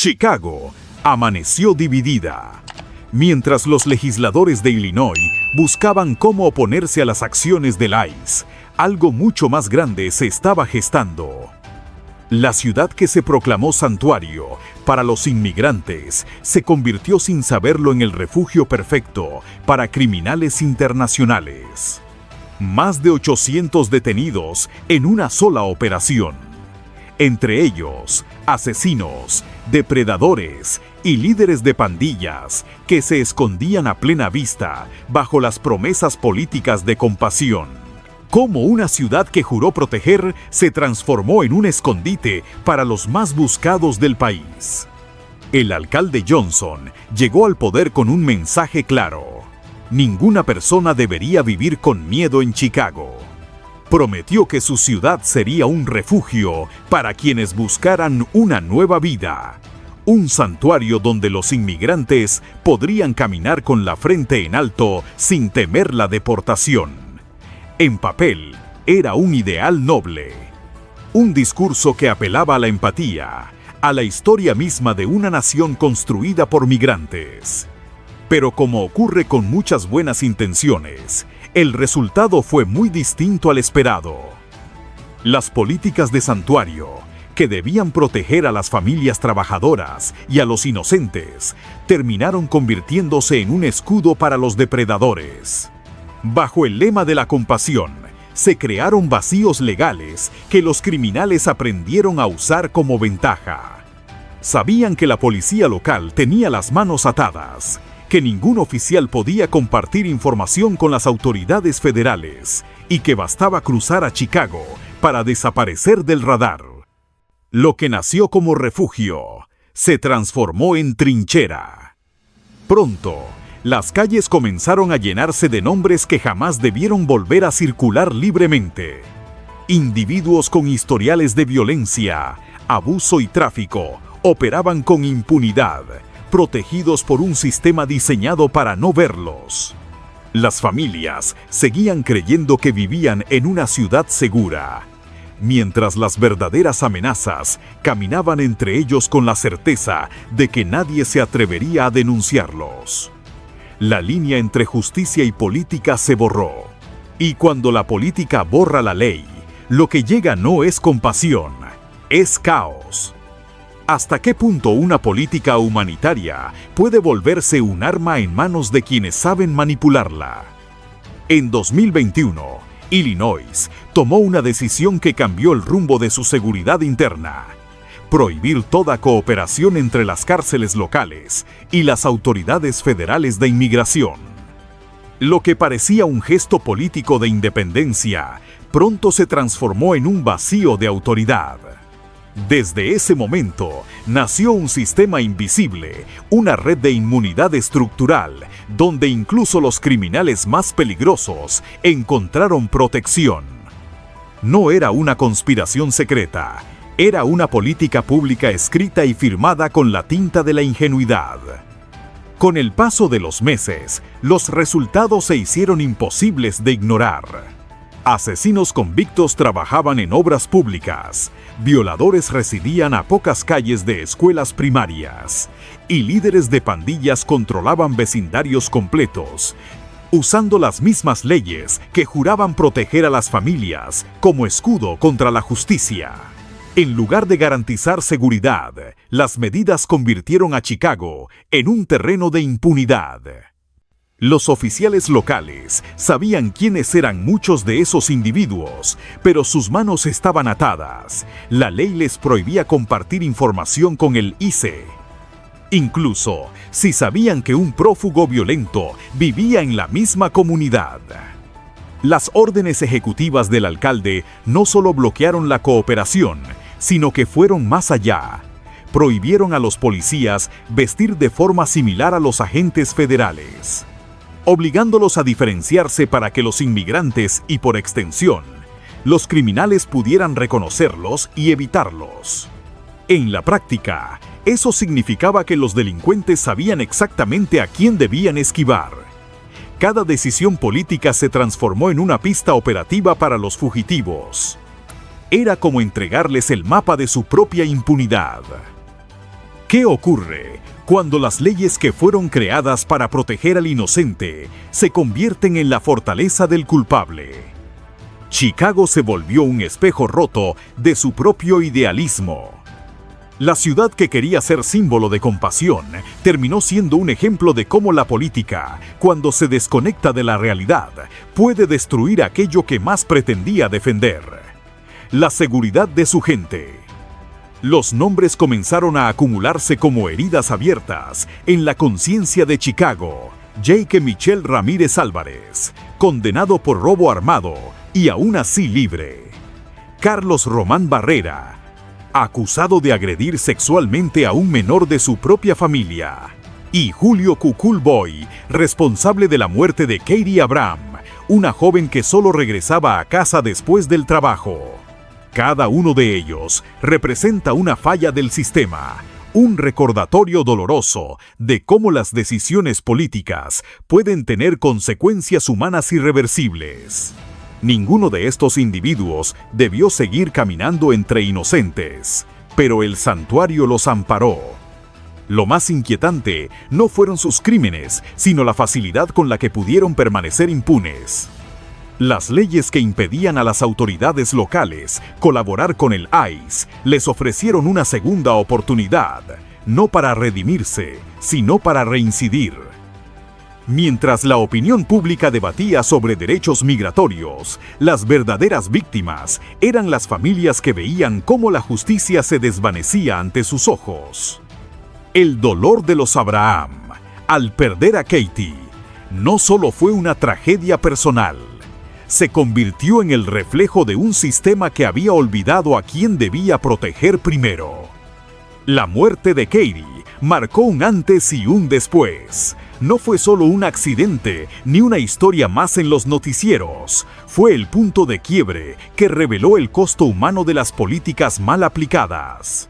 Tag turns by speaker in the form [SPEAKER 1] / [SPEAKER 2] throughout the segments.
[SPEAKER 1] Chicago amaneció dividida. Mientras los legisladores de Illinois buscaban cómo oponerse a las acciones del ICE, algo mucho más grande se estaba gestando. La ciudad que se proclamó santuario para los inmigrantes se convirtió sin saberlo en el refugio perfecto para criminales internacionales. Más de 800 detenidos en una sola operación. Entre ellos, asesinos, depredadores y líderes de pandillas que se escondían a plena vista bajo las promesas políticas de compasión. Cómo una ciudad que juró proteger se transformó en un escondite para los más buscados del país. El alcalde Johnson llegó al poder con un mensaje claro: ninguna persona debería vivir con miedo en Chicago. Prometió que su ciudad sería un refugio para quienes buscaran una nueva vida, un santuario donde los inmigrantes podrían caminar con la frente en alto sin temer la deportación. En papel, era un ideal noble, un discurso que apelaba a la empatía, a la historia misma de una nación construida por migrantes. Pero como ocurre con muchas buenas intenciones, el resultado fue muy distinto al esperado. Las políticas de santuario, que debían proteger a las familias trabajadoras y a los inocentes, terminaron convirtiéndose en un escudo para los depredadores. Bajo el lema de la compasión, se crearon vacíos legales que los criminales aprendieron a usar como ventaja. Sabían que la policía local tenía las manos atadas, que ningún oficial podía compartir información con las autoridades federales y que bastaba cruzar a Chicago para desaparecer del radar. Lo que nació como refugio se transformó en trinchera. Pronto, las calles comenzaron a llenarse de nombres que jamás debieron volver a circular libremente. Individuos con historiales de violencia, abuso y tráfico operaban con impunidad, protegidos por un sistema diseñado para no verlos. Las familias seguían creyendo que vivían en una ciudad segura, mientras las verdaderas amenazas caminaban entre ellos con la certeza de que nadie se atrevería a denunciarlos. La línea entre justicia y política se borró. Y cuando la política borra la ley, lo que llega no es compasión, es caos. ¿Hasta qué punto una política humanitaria puede volverse un arma en manos de quienes saben manipularla? En 2021, Illinois tomó una decisión que cambió el rumbo de su seguridad interna: prohibir toda cooperación entre las cárceles locales y las autoridades federales de inmigración. Lo que parecía un gesto político de independencia, pronto se transformó en un vacío de autoridad. Desde ese momento, nació un sistema invisible, una red de inmunidad estructural, donde incluso los criminales más peligrosos encontraron protección. No era una conspiración secreta, era una política pública escrita y firmada con la tinta de la ingenuidad. Con el paso de los meses, los resultados se hicieron imposibles de ignorar. Asesinos convictos trabajaban en obras públicas, violadores residían a pocas calles de escuelas primarias, y líderes de pandillas controlaban vecindarios completos, usando las mismas leyes que juraban proteger a las familias como escudo contra la justicia. En lugar de garantizar seguridad, las medidas convirtieron a Chicago en un terreno de impunidad. Los oficiales locales sabían quiénes eran muchos de esos individuos, pero sus manos estaban atadas. La ley les prohibía compartir información con el ICE. Incluso si sabían que un prófugo violento vivía en la misma comunidad. Las órdenes ejecutivas del alcalde no solo bloquearon la cooperación, sino que fueron más allá. Prohibieron a los policías vestir de forma similar a los agentes federales, obligándolos a diferenciarse para que los inmigrantes y, por extensión, los criminales pudieran reconocerlos y evitarlos. En la práctica, eso significaba que los delincuentes sabían exactamente a quién debían esquivar. Cada decisión política se transformó en una pista operativa para los fugitivos. Era como entregarles el mapa de su propia impunidad. ¿Qué ocurre cuando las leyes que fueron creadas para proteger al inocente se convierten en la fortaleza del culpable? Chicago se volvió un espejo roto de su propio idealismo. La ciudad que quería ser símbolo de compasión terminó siendo un ejemplo de cómo la política, cuando se desconecta de la realidad, puede destruir aquello que más pretendía defender: la seguridad de su gente. Los nombres comenzaron a acumularse como heridas abiertas en la conciencia de Chicago. Jake Michel Ramírez Álvarez, condenado por robo armado y aún así libre. Carlos Román Barrera, acusado de agredir sexualmente a un menor de su propia familia. Y Julio Cucul Boy, responsable de la muerte de Katie Abraham, una joven que solo regresaba a casa después del trabajo. Cada uno de ellos representa una falla del sistema, un recordatorio doloroso de cómo las decisiones políticas pueden tener consecuencias humanas irreversibles. Ninguno de estos individuos debió seguir caminando entre inocentes, pero el santuario los amparó. Lo más inquietante no fueron sus crímenes, sino la facilidad con la que pudieron permanecer impunes. Las leyes que impedían a las autoridades locales colaborar con el ICE les ofrecieron una segunda oportunidad, no para redimirse, sino para reincidir. Mientras la opinión pública debatía sobre derechos migratorios, las verdaderas víctimas eran las familias que veían cómo la justicia se desvanecía ante sus ojos. El dolor de los Abraham, al perder a Katie, no solo fue una tragedia personal, se convirtió en el reflejo de un sistema que había olvidado a quien debía proteger primero. La muerte de Katie marcó un antes y un después. No fue solo un accidente ni una historia más en los noticieros. Fue el punto de quiebre que reveló el costo humano de las políticas mal aplicadas.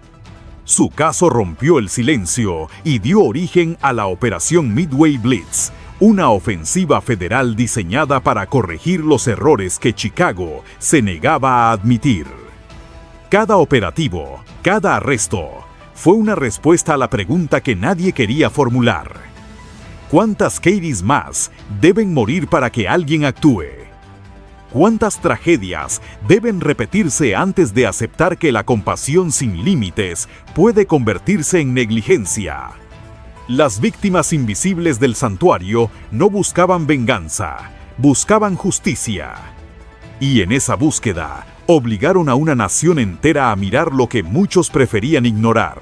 [SPEAKER 1] Su caso rompió el silencio y dio origen a la Operación Midway Blitz, una ofensiva federal diseñada para corregir los errores que Chicago se negaba a admitir. Cada operativo, cada arresto, fue una respuesta a la pregunta que nadie quería formular: ¿cuántas Katies más deben morir para que alguien actúe? ¿Cuántas tragedias deben repetirse antes de aceptar que la compasión sin límites puede convertirse en negligencia? Las víctimas invisibles del santuario no buscaban venganza, buscaban justicia. Y en esa búsqueda, obligaron a una nación entera a mirar lo que muchos preferían ignorar: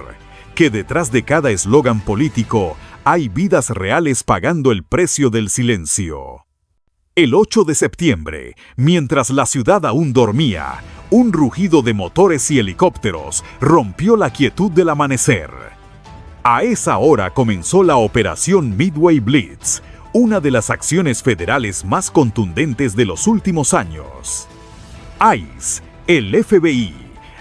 [SPEAKER 1] que detrás de cada eslogan político hay vidas reales pagando el precio del silencio. El 8 de septiembre, mientras la ciudad aún dormía, un rugido de motores y helicópteros rompió la quietud del amanecer. A esa hora comenzó la Operación Midway Blitz, una de las acciones federales más contundentes de los últimos años. ICE, el FBI,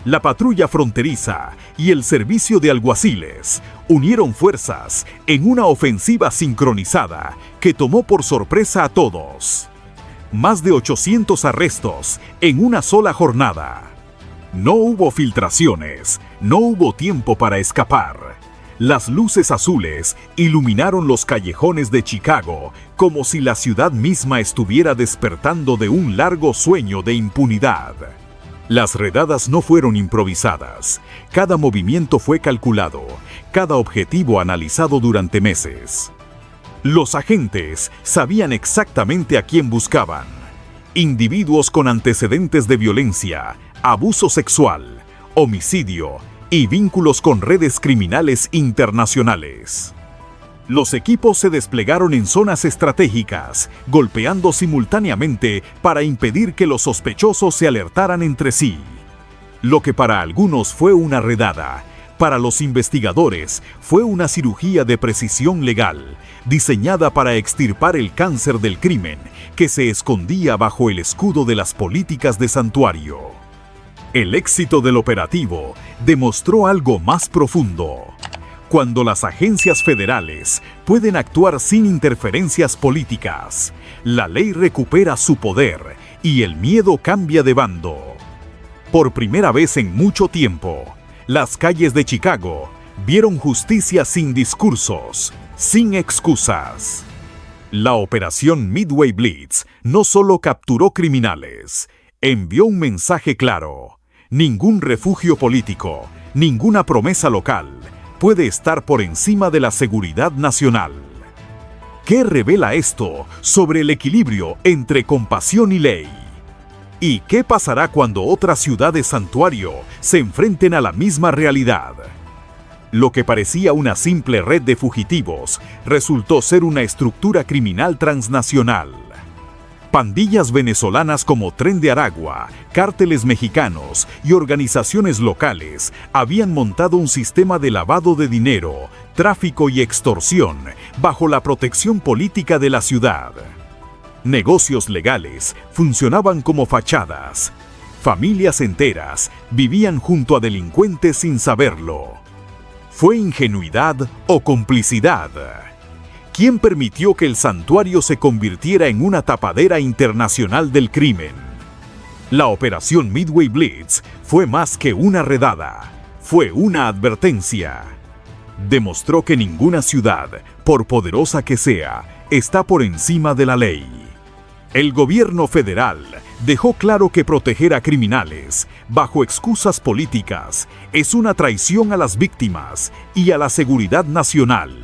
[SPEAKER 1] la patrulla fronteriza y el servicio de alguaciles unieron fuerzas en una ofensiva sincronizada que tomó por sorpresa a todos. Más de 800 arrestos en una sola jornada. No hubo filtraciones, no hubo tiempo para escapar. Las luces azules iluminaron los callejones de Chicago como si la ciudad misma estuviera despertando de un largo sueño de impunidad. Las redadas no fueron improvisadas. Cada movimiento fue calculado, cada objetivo analizado durante meses. Los agentes sabían exactamente a quién buscaban: individuos con antecedentes de violencia, abuso sexual, homicidio y vínculos con redes criminales internacionales. Los equipos se desplegaron en zonas estratégicas, golpeando simultáneamente para impedir que los sospechosos se alertaran entre sí. Lo que para algunos fue una redada, para los investigadores fue una cirugía de precisión legal, diseñada para extirpar el cáncer del crimen que se escondía bajo el escudo de las políticas de santuario. El éxito del operativo demostró algo más profundo. Cuando las agencias federales pueden actuar sin interferencias políticas, la ley recupera su poder y el miedo cambia de bando. Por primera vez en mucho tiempo, las calles de Chicago Vieron justicia sin discursos, sin excusas. La operación Midway Blitz no solo capturó criminales, envió un mensaje claro: ningún refugio político, ninguna promesa local puede estar por encima de la seguridad nacional. ¿Qué revela esto sobre el equilibrio entre compasión y ley? ¿Y qué pasará cuando otras ciudades santuario se enfrenten a la misma realidad? Lo que parecía una simple red de fugitivos resultó ser una estructura criminal transnacional. Pandillas venezolanas como Tren de Aragua, cárteles mexicanos y organizaciones locales habían montado un sistema de lavado de dinero, tráfico y extorsión bajo la protección política de la ciudad. Negocios legales funcionaban como fachadas. Familias enteras vivían junto a delincuentes sin saberlo. ¿Fue ingenuidad o complicidad? ¿Quién permitió que el santuario se convirtiera en una tapadera internacional del crimen? La operación Midway Blitz fue más que una redada, fue una advertencia. Demostró que ninguna ciudad, por poderosa que sea, está por encima de la ley. El gobierno federal dejó claro que proteger a criminales, bajo excusas políticas, es una traición a las víctimas y a la seguridad nacional.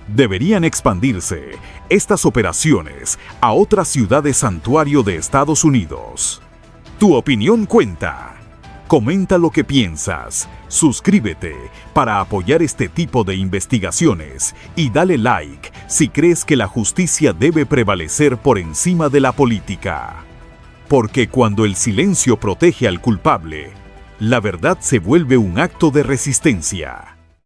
[SPEAKER 1] Deberían expandirse estas operaciones a otras ciudades santuario de Estados Unidos. Tu opinión cuenta. Comenta lo que piensas, suscríbete para apoyar este tipo de investigaciones y dale like si crees que la justicia debe prevalecer por encima de la política. Porque cuando el silencio protege al culpable, la verdad se vuelve un acto de resistencia.